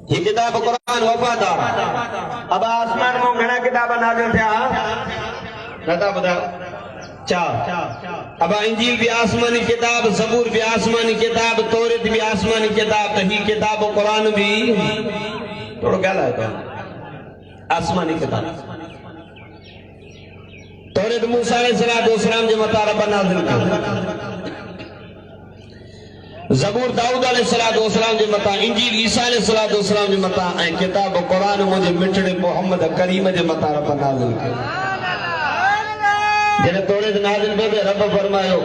ये किताब कुरान वफादार। अब आसमान में घना किताब नाज़िल थिया नथा ॿुधायो चार। अब इंजील भी आसमानी किताब, ज़बूर भी आसमानी किताब, तौरात भी आसमानी किताब, तो ही किताब कुरान भी थोड़ो ॻाल्हायो था आसमानी किताब। तौरात मूसा अलैहिस्सलाम जे मथां रब नाज़िल कयो, ज़बूर दाऊद अलैहिस्सलाम जे मथां, इंजील ईसा अलैहिस्सलाम जे मथां, ऐं किताब कुरान मुंहिंजे मिठड़े मोहम्मद करीम जे मथां रब नाज़िल कयो। जॾहिं तौरात नाज़िल थियो त रब फरमायो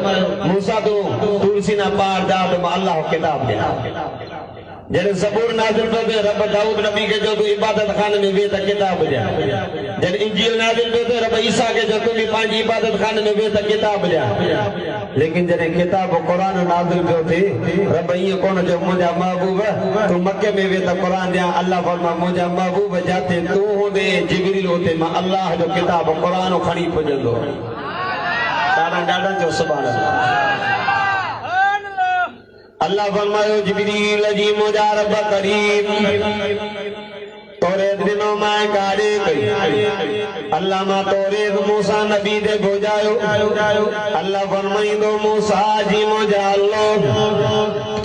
मूसा तूं तूर सीना पार जा त मां अल्लाह किताब ॾियां। जॾहिं ज़बूर नाज़िल थियो त रब दाऊद नबी खे चयो तूं इबादत खाने में वेह त किताब ॾियां। जॾहिं इंजील नाज़िल थियो त रब ईसा खे चयो तूं बि पंहिंजी इबादत खाने में वेह त किताब ॾियां। लेकिन जॾहिं किताब कुरान नाज़िल थियो थिए रब ईअं कोन चयो मुंहिंजा महबूब तूं मके में वेह त कुरान ॾियां। अल्लाह फरमा मुंहिंजा महबूब जिथे तूं हूंदे जिबरील हुते मां अल्लाह जो किताब कुरान खणी पुॼंदो। ॾाढा जो सुभान अल्लाह। अल्लाह फरमायो जिबरील जी मुंहिंजा रब करीम तौरात ॾिनो मां कारे कई। अल्लाह मां तौरात मूसा नबी दे भोजायो। अल्लाह फरमाईंदो मूसा जी मुंहिंजा अल्लाह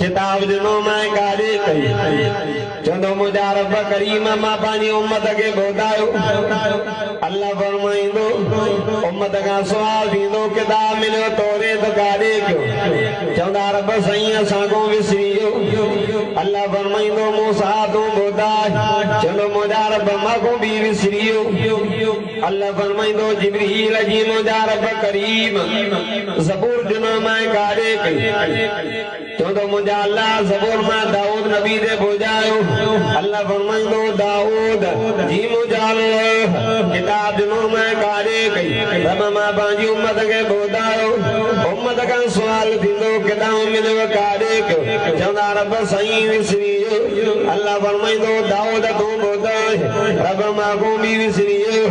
किताब ॾिनो मां कारे कई। चवंदो मुंहिंजा रब करीम मां पंहिंजी उम्मत खे ॿुधायो। अल्लाह फरमाईंदो उम्मत खां सुवाल थींदो किताब मिलियो तौरात कारे कयो। चवंदा रब साईं असां को विसरी वियो। अल्लाह फरमाईंदो मूसा तूं ॿुधाए। चवंदो मुंहिंजा रब मां को बि विसरी वियो। अल्लाह फरमाईंदो जिबरील जी मुंहिंजा रब करीम ज़बूर ॾिनो मां कारे कई। चवंदो मुंहिंजा अल्लाह ज़बूर मां दाऊद नबी दे भोजायो। अल्लाह फरमाईंदो दाऊद जी मुंहिंजा किताब ॾिनो मां कारे कई। रब मां पंहिंजी उम्मत खे ॿुधायो। उम्मत खां सुवाल थींदो किताब मिलियो कारे कयो। चवंदा रब साईं विसरी वियो। अल्लाह फरमाईंदो दाऊद तूं ॿुधाए रब मां को बि विसरी वियो।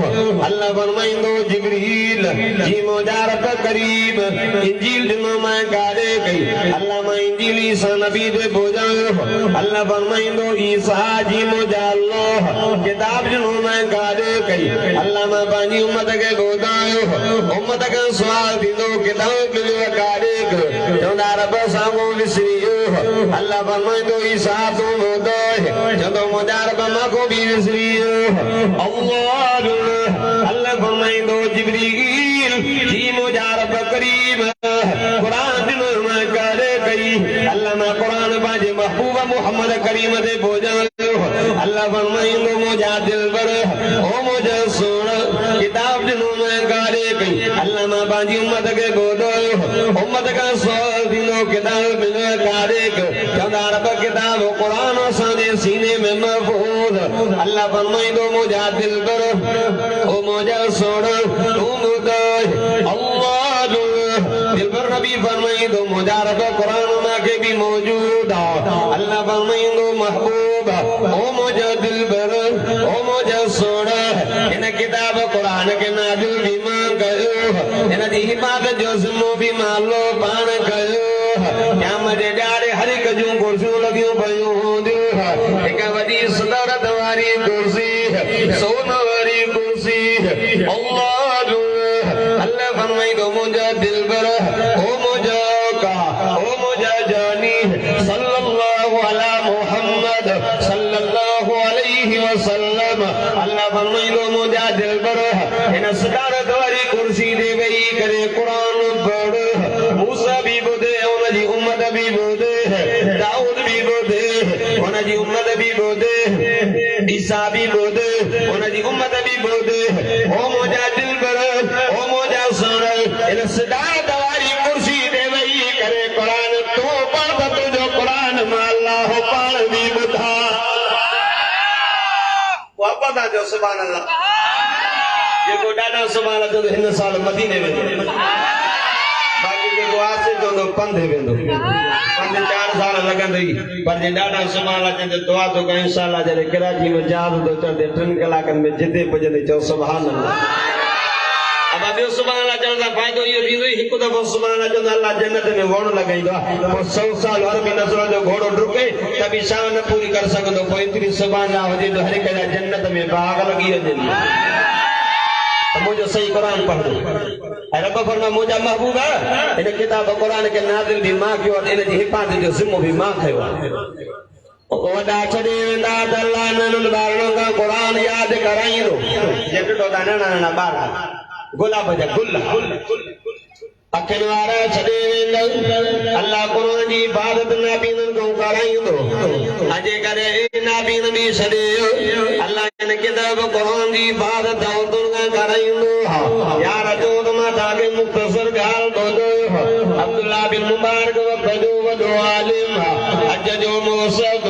अल्लाह फरमाईंदो जिबरील जी मुंहिंजा रब करीम इंजील ॾिनो मां कारे कई। अल्लाह मां इंजील ईसा नबी दे भोजायो। अल्लाह फरमाईंदो ईसा जी मुंहिंजा अल्लाह किताब ॾिनो मां कारे कई। अल्लाह मां पंहिंजी उम्मत खे ॿुधायो। उम्मत खां सुवाल थींदो किताब मिलियो कारे कयो। चवंदा रब सां को विसरी वियो। अल्लाह फरमाईंदो ईसा तूं ॿुधाए। चवंदो मुंहिंजा रब मां को बि विसरी वियो। अल्लाह फरमाईंदो जिबरील जी मुंहिंजा रब करीम कुरान ॾिनो मां कारे कई। अल्लाह मां कुरान पंहिंजे महबूब मोहम्मद करीम ते पहुचायो। अल्लाह फरमाईंदो मुंहिंजा दिलबर ओ मुंहिंजा सोना किताब ॾिनो मां कारे कई। अल्लाह मां पंहिंजी उम्मत खे ॿुधायो। उम्मत खां सुवाल थींदो किताब मिलियो कारे कयो। चवंदा रब किताब कुरान असांजे सीने में महफूज़। अल्लाह फरमाईंदो मुंहिंजा दिलबर ओ मुंहिंजा सोना तूं ॿुधाए। अल्लाह दिलबर नबी फरमाईंदो मुंहिंजा रब कुरान मां के भी मौजूद आहे। अल्लाह फरमाईंदो महबूब ओ मुंहिंजा दिलबर ओ मुंहिंजा सोना इन किताब कुरान के नाज़िल भी मां कयो। इन जी हिफ़ाज़त जो ज़िम्मो भी मालो पाण कयो। क़यामत जे ॾियारे हर हिक जूं कुर्सियूं लॻियूं पयूं हूंदियूं। हिक वॾी सदारत वारी कुर्सी सोन वारी कुर्सी। अल्लाह फरमाईंदो मुंहिंजा दिलबर ओ मुंहिंजा का ओ मुंहिंजा जानी सल्लल्लाहु अला मुहम्मद सल्लल्लाहु अलैहि वसल्लम। अल्लाह फरमाईंदो मुंहिंजा दिलबर हिन सदारत वारी कुर्सी ते वेही करे कुरान पढ़। मूसा भी ॿुधे उनजी उम्मत भी ॿुधे। दाऊद भी ॿुधे उनजी उम्मत भी ॿुधे। ईसा भी ॿुधे उनजी उम्मत भी ॿुधे। ओ मुंहिंजा दिलबर ओ मुंहिंजा सोना इन सदारत वारी कुर्सी ते वेही करे कुरान तूं पढ़ त तुंहिंजो कुरान मां अल्लाह पाण बि ॿुधा। वापस जो सुभान अल्लाह। जेको ॾाढा सुभान अल्लाह हिन साल मदीने वेंदो। बाक़ी जेको आसे जो तो पंधे वेंदो। पंधे 4 साल लॻंदई पर जे ॾाढा सुभान अल्लाह जंहिंजो दुआ तो कयूं इंशाअल्लाह जॾहिं कराची में जहाज़ तो चढ़े 3 कलाकनि में जिते पुॼंदे चओ सुभान अल्लाह। अब ॿियो सुभाणे अलाह चवण सां फ़ाइदो इहो थींदो हिकु दफ़ो सुभाणे चवंदा अलाह जन्नत में वण लॻाईंदो आहे पोइ 100 साल हर बि नज़र जो घोड़ो डुके त बि शान न पूरी करे सघंदो पोइ एतिरी सुभाणे हुजे त हर हिक जा जन्नत में बाग लॻी वञनि मुझे सही कुरान पढ़ दो रब फरमा मुझा महबूब इन किताब कुरान के नाज़िल भी मां कयो इन जी हिफाज़त जो ज़िम्मो भी मां खयो वॾा छॾे वेंदा त अल्लाह नंढनि ॿारनि खां क़ुरान यादि कराईंदो जे ॾिठो था नंढा नंढा ॿार गुलाब जा गुल अखियुनि वारा छॾे वेंदा अल्लाह क़ुरान जी हिफ़ाज़त नाबीननि खां कराईंदो अॼु करे नाबीन बि छॾे अल्लाह इन किताब क़ुरान जी हिफ़ाज़त औरतुनि खां कराईंदो यार अचो त मां तव्हांखे मुख़्तसर ॻाल्हि ॿुधो अब्दुल्लाह बिन मुबारक वक़्त जो वॾो आलिम हज जो मौसम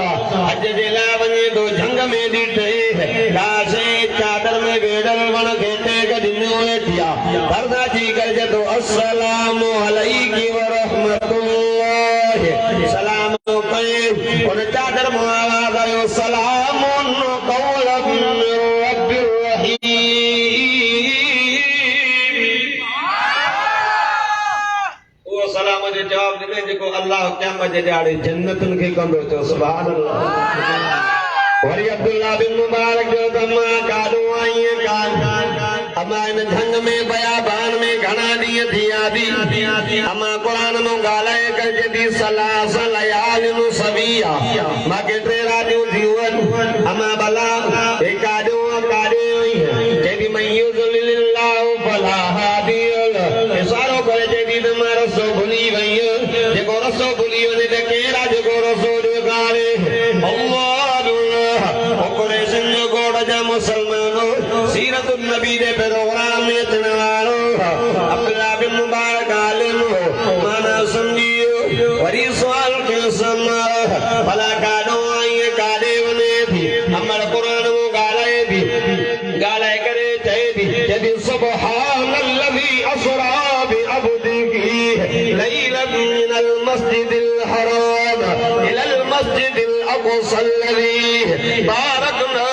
हज जे लाइ वञे थो जंग में ॾिठे कासे चादर में वेड़ल वण खे टेक ॾिनो वेठी आहे पर्दा जी करे चए अस्सलामु अलैकुम व रहमतुल्लाह सलाम कए उन चादर मां आवाज़ आयो सलामुन कौलन मिर रब्बिर रहीम ओ सलाम जो जवाब ॾिने जेको अल्लाह क़यामत जे ॾियारे जन्नतुनि खे कंदो चयो सुभान अल्लाह वरी अब्दुल्लाह बिन मुबारक जो तमा काॾो आई कान अमा इन झंग में बयाबान में घणा ॾींहं थी आदी अमा क़ुरान में ॻाल्हाए करे थी सलास लयालिन सबिया मूंखे 3 रातियूं थियूं आहिनि अमा भला हे काॾो काॾे आई चएथी मैं युज़लिल्लाहु फला हादी इशारो करे चएथी त मां रस्तो भुली वई जेको रस्तो भुली वञे त केरु आहे जेको रस्तो ॾेखारे मुसलमानो सीरत नबी दे प्रोग्राम में अचण वारो अब्दुल्लाह बिन मुबारक आलिम माना समझियो वरी सुवाल के समार भला काॾो आई काॾे वञे थी अमर क़ुरान में ॻाल्हाए करे चए थी सुबहानल्लज़ी असरा बिअब्दिही लैलन मिनल मस्जिदिल हराम इलल मस्जिदिल अक़सा अल्लज़ी बारकना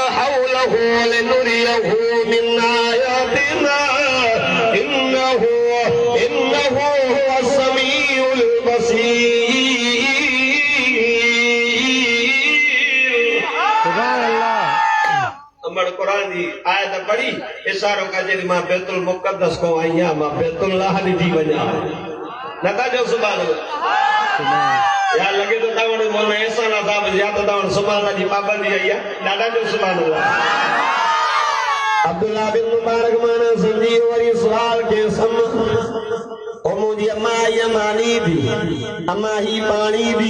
لنريه من آياتنا إنه هو السميع البصير سبحان الله अमर कुरान जी आयत पढ़ी इशारो कजे मां बैतुल मुक़द्दस को आया मां बैतुल्लाह ॾिठी वञा नथा जो सुभान अल्लाह या लगे तो तवण मौलाना एहसान साहब या तो तवण सुभान अल्लाह जी पाबंदी आई है दादा जो सुभान अल्लाह अब्दुल्लाह बिन मुबारक माना समझी वरी सवाल के सम ओ मुझी अम्मा या मानी भी अम्मा ही पानी भी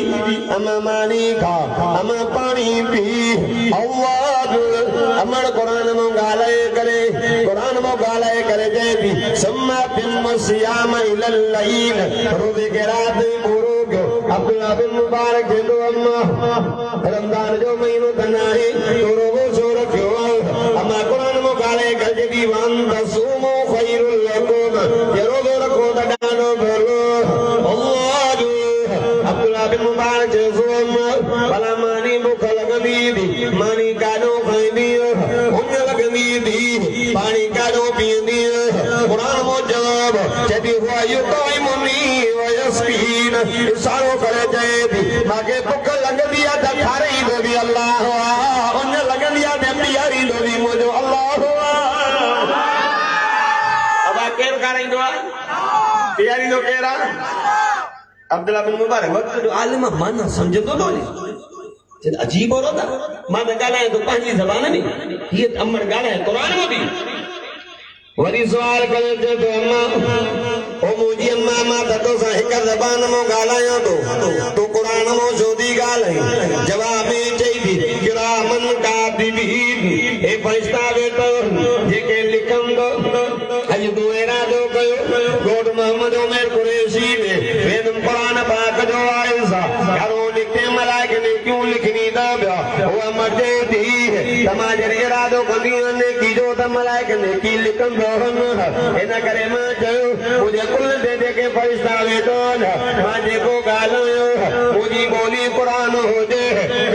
अम्मा मानी खा अम्मा पानी भी अल्लाह अमर कुरान में ॻाल्हाए करे जय भी सम्मा बिन मसियाम इलल लैल रोज़े के रात पूरो अब्दुल्लाह बिन मुबारक जो अम्मा रमजान जो महीनो तनाहे तो रोज़ो सो रखियो अम्मा कुरान में ॻाल्हाए करे दी वन तसूमु खैरुल लकुम ये रोज़ो रखो त ॾाढो भलो अल्लाह अब्दुल्लाह बिन मुबारक जो अम्मा भला मानी भूख लॻंदी थी मानी काॾो खाईंदी उन लॻंदी थी पानी काॾो पीअंदी कुरान में जवाब चएथी हुआ युतइमुनी व यस्कीन इशारो करे चए थी मूंखे भुख लॻंदी आहे त खाराईंदो बि अल्लाह उन लॻंदी आहे त पीआरींदो बि मुंहिंजो अल्लाह अब केरु खाराईंदो आहे पीआरींदो केरु आहे अब्दुल्लाह बिन मुबारक वक़्त जो आलिम माना सम्झंदो न वञे अजीब हो रहा मां त ॻाल्हायां थो पंहिंजी ज़बान में हीअ अमर ॻाल्हाए क़ुरान में बि वरी सवाल करे चए थो अम्मा ओ मुंहिंजी अम्मा मां त तोसां हिक ज़बान में ॻाल्हायां थो तूं क़ुरान में छो थी ॻाल्हाईं जवाब में चई थी किरामन कातिबीन हे फ़रिश्ता वेठो जेके लिखंदो अॼु तूं इरादो कयो घोट मोहम्मद उमर कुरैशी में वेदम क़ुरान पाक जो आयसा घरो लिखे मलाइके ने क्यों लिखनी था पिया उहा मर्जे थी तमाम जरी इरादो कंदी ने की जो त मलाइके ने की लिखंदो इन करे मां चयो मुंहिंजे कुल ते जेके फ़रिश्ता वेठो मां जेको ॻाल्हायो मुंहिंजी ॿोली क़ुरान हुजे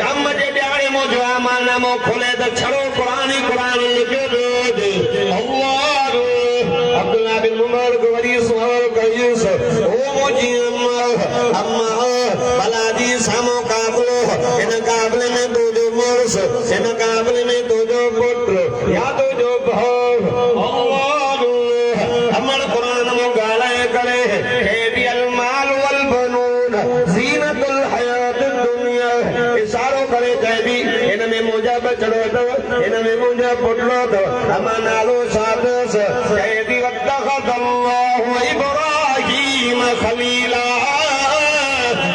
जम जे ॾियारे मुंहिंजो आमानामो खोले त छड़ो क़ुरान ई क़ुरान लिखियो पियो हुजे अल्लाह अब्दुल्लाह बिन सादस इन काबिल में तुझो पुत्र या तुझो भाव अल्लाह अमर कुरान में गालाए करे है अल माल वल बनून जीनतुल हयात दुनिया इशारो करे जैबी इनमें मुझे बचड़ो तो इनमें मुझे पुटलो तो अमनालो सादस जैबी वत्तखदल्लाहु इब्राहीम खलीला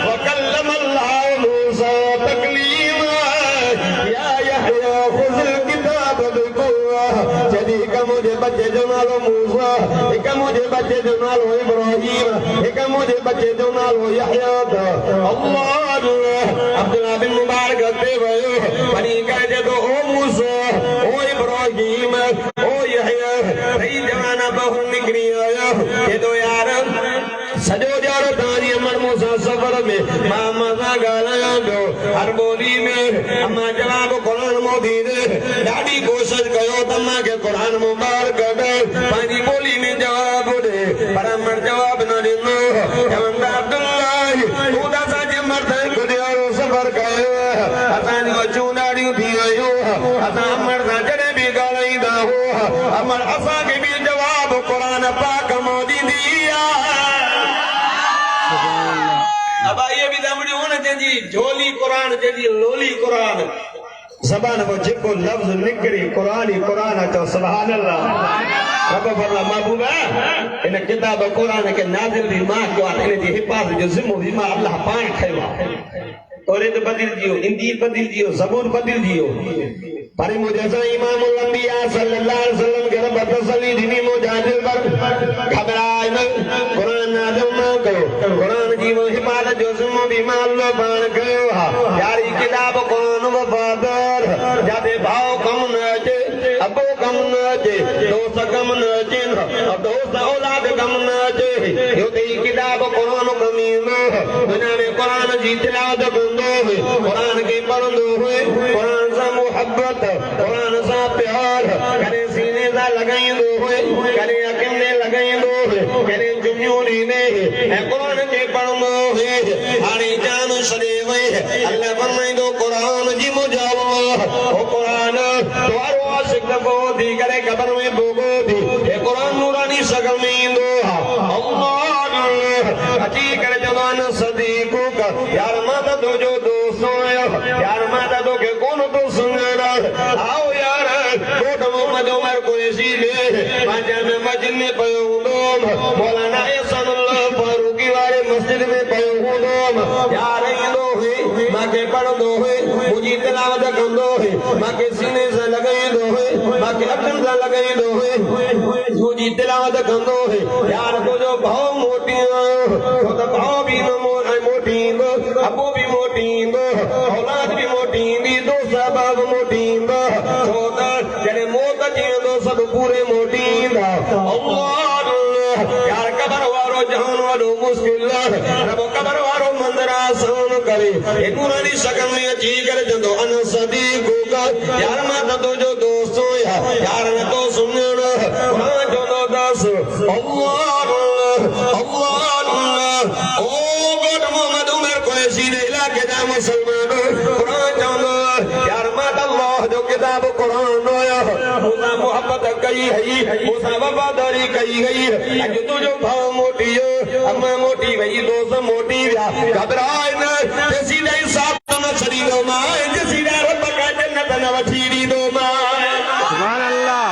वकल्लम अल्लाहु मूसा तकलीमा या यहया खुज़ल किताब बिकुव्वा जदी का मुझे बच्चे जो नालो मूसा एक मुझे बच्चे जो नालो इब्राहीम एक मुझे बच्चे जो नालो यहया अल्लाह अब्दुल्लाह बिन मुबारक कहते भयो बनी कहे तो ओ मूसा ओ इब्राहीम ओ यहया सही जमाना बहु निकली आयो ये तो यार सजो जारो ताजी अमर मूसा सफर में मामा सा गालाया दो हर बोली में अम्मा जवाब कुरान मोदी दे ॾाढी कोशिश कयो तम्मा के कुरान मुबारक दे पांजी बोली में जवाब दे पर अमर जवाब न ॾिनो चवंदा अब्दुल्लाह तू दसा जे मर्द गुदियारो सफर कयो असां जो ॾाढियूं थी वयूं असां अमर सां जॾहिं बि ॻाल्हाईंदा हो अमर असां खे बि जवाब कुरान पाक मां ॾींदी आहे अब ये भी दामड़ी होना चाहिए झोली कुरान चाहिए लोली कुरान ज़बान वो जिको लफ्ज़ निकरी कुरान ही कुरान तो सुभान अल्लाह रब फरमा महबूबा इन किताब कुरान के नाज़िल भी मां क्यों इन जी हिफाज़त जो ज़िम्मो भी मां अल्लाह पान खयो तौरेत बदल दियो इंजील बदल दियो ज़बूर बदल दियो पर मुझे इमामुल अंबिया सल्लल्लाहु अलैहि वसल्लम के रब तसल्ली दिनी मुजाहिद पर घबराए न कुरान नाज़िल न कयो कुरान जी वो हिफाज़त जो ज़िम्मो भी मां अल्लाह पान कयो यारी किताब कुरान वफादर जाते भाव कम न अचे अबो कम न अचे दोस्त कम न अचे दोस्त औलाद कम न अचे यो ते किताब कुरान कमी न दुनिया में कुरान जी तिलावत कंदो कुरान के पढ़ंदो हुए कुरान सा मोहब्बत कुरान सा प्यार करे सीने सा लगाईंदो हुए करे अखियुनि में लगाईंदो हुए करे जुमियूं ॾींदे ऐं कुरान खे पढ़ंदो हुए हाणे जान छॾे वई अल्लाह फरमाईंदो कुरान जी मुजाब ओ कुरान तुम्हारो आशिक दफ़ो थी करे क़बर में भोगो थी हे कुरान नूरानी शकल में ईंदो अल्लाह अची करे चवंदो न सदीक़ो का यार मां त तुंहिंजो दोस्त आहियां यार मां त तोखे कोन थो सुञाणा आओ यार कोट मोहम्मद उमर कुरैशी में मां जामे मस्जिद में पियो हूंदो मौलाना एहसानुल्लाह फारूकी वारे मस्जिद में पियो हूंदो यार ईंदो हुई मांखे पढ़ंदो हुई मुंहिंजी तिलावत कंदो हुई मांखे सीने सां लॻाईंदो हुई मांखे अखियुनि सां लॻाईंदो हुई मुंहिंजी तिलावत कंदो हुई यार तुंहिंजो भाउ मोटी आयो छो त भाउ बि न मोटी ईंदो अबो बि मोटी ईंदो औलाद बि मोटी ईंदी दोस्त बाब मोटी ईंदो छो त जॾहिं मौत अची वेंदो सभु पूरे मोटी ईंदा यार क़बर वारो जहान वॾो मुश्किल रब क़बर वारो मंदिर आसान करे हे नूरानी शकल में अची करे चवंदो अन सदीक़ो का यार मां त तुंहिंजो दोस्त आहियां यार न तो सुञाण मां चवंदो दस अल्लाह ओ गोट मोहम्मद उमर कुरैशी दे इलाके जा मुसलमान कुरान चवंदो यार मां त अल्लाह जो किताब कुरान आया मूंसां मोहब्बत कई है मूंसां वफादारी कई गई अॼु तुंहिंजो भाउ मोटी अम्मा मोटी वई दोस्त मोटी विया घबराए न जेसी ॾेई साथ न छॾींदो मां जेसी ॾा रब का जन्नत न वठी ॾींदो मां सुभान अल्लाह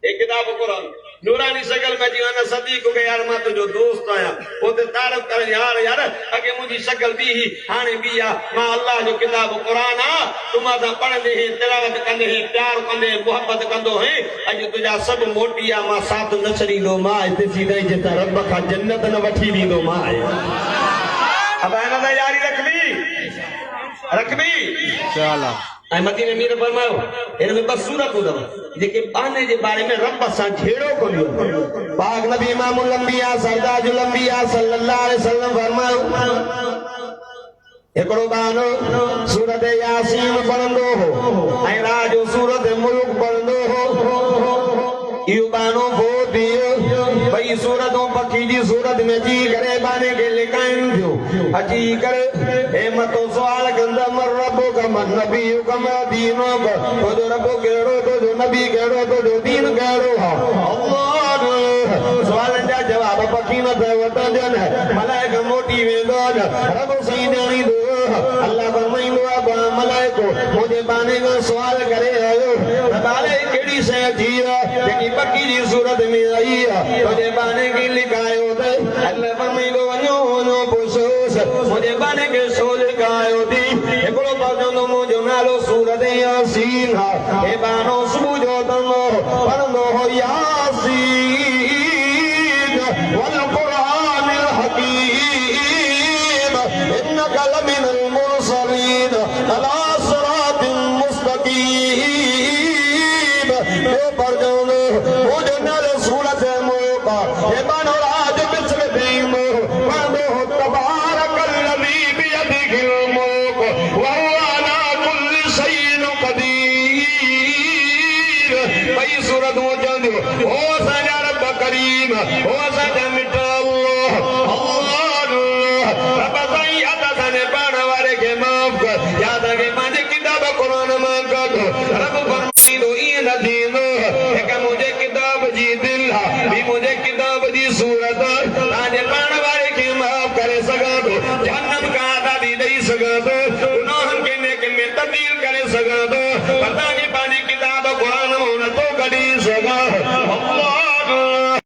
ये किताब कुरान नूरानी शकल में जीवन सदीक़ के यार मां तुझो दोस्त आया ओते तारीफ कर यार यार अगे मुजी शकल भी ही हाने भी आ मां अल्लाह जो किताब कुरान आ तुमा सा पढ़ंदे ही तिलावत कंदे ही प्यार कंदे मोहब्बत कंदो है अज तुजा सब मोटी आ मां साथ न छड़ींदो मां इते सीधे जेता रब का जन्नत न वठी दींदो मां अब आना दा यारी रखबी चला ऐं मदीने मीर फरमायो इन में बस सूरत अथव जेके पाने जे बारे में रब सां झेड़ो कोन्हे पाक नबी इमामुल अंबिया सरदाजुल अंबिया सल्लल्लाहु अलैहि वसल्लम फरमायो एकड़ो बानो सूरत यासीन पढ़ंदो हो ऐं रात जो सूरत मुल्क पढ़ंदो हो इहो बानो बहुत दियो भई सूरतों पखी जी सूरत में अची करे बाने के लिकाइन थियो अची करे हे मतो सवाल कंदा मर रब का मन नबी कम दीनो तो जो रब केड़ो तो जो नबी केड़ो तो जो दीन केड़ो अल्लाह सवाल जा जवाब पखी न वटो जन मलाइक मोटी वेंदो रब सही ॼाणी दो अल्लाह फरमाइंदो आहे मलाइको मुझे बाने का सवाल करे आयो बाले केड़ी से थी जेकी पखी जी सूरत में आई तुझे बाने की लिखायो थे अल्लाह फरमाइंदो वञो वञो पुछोस मुझे बाने के सो लिखायो थी एकड़ो पढ़ंदो मुंहिंजो नालो सूरत यासीन हे बानो सुबुह जो तंगो पढ़ंदो हो यासीन वल क़ुरानिल हकीम इन्नका लमिनल मुरसलीन अला सिरातिल मुस्तकीम हे पढ़ंदो मुंहिंजो नालो सूरत मोका हे बानो राज बिस्म दीम पढ़ंदो हो तबारकल्लज़ी बियदिहिल मुल्क व हुवा अला कुल्लि शैइन क़दीर भई सूरत मो चवंदो ओ असांजा रब करीम ओ असांजा मिठा अल्लाह रब साईं अदा साने पाण वारे खे माफ़ कर याद के पंहिंजे किताब क़ुरान मां कढ रब फरमाईंदो ईअं न थींदो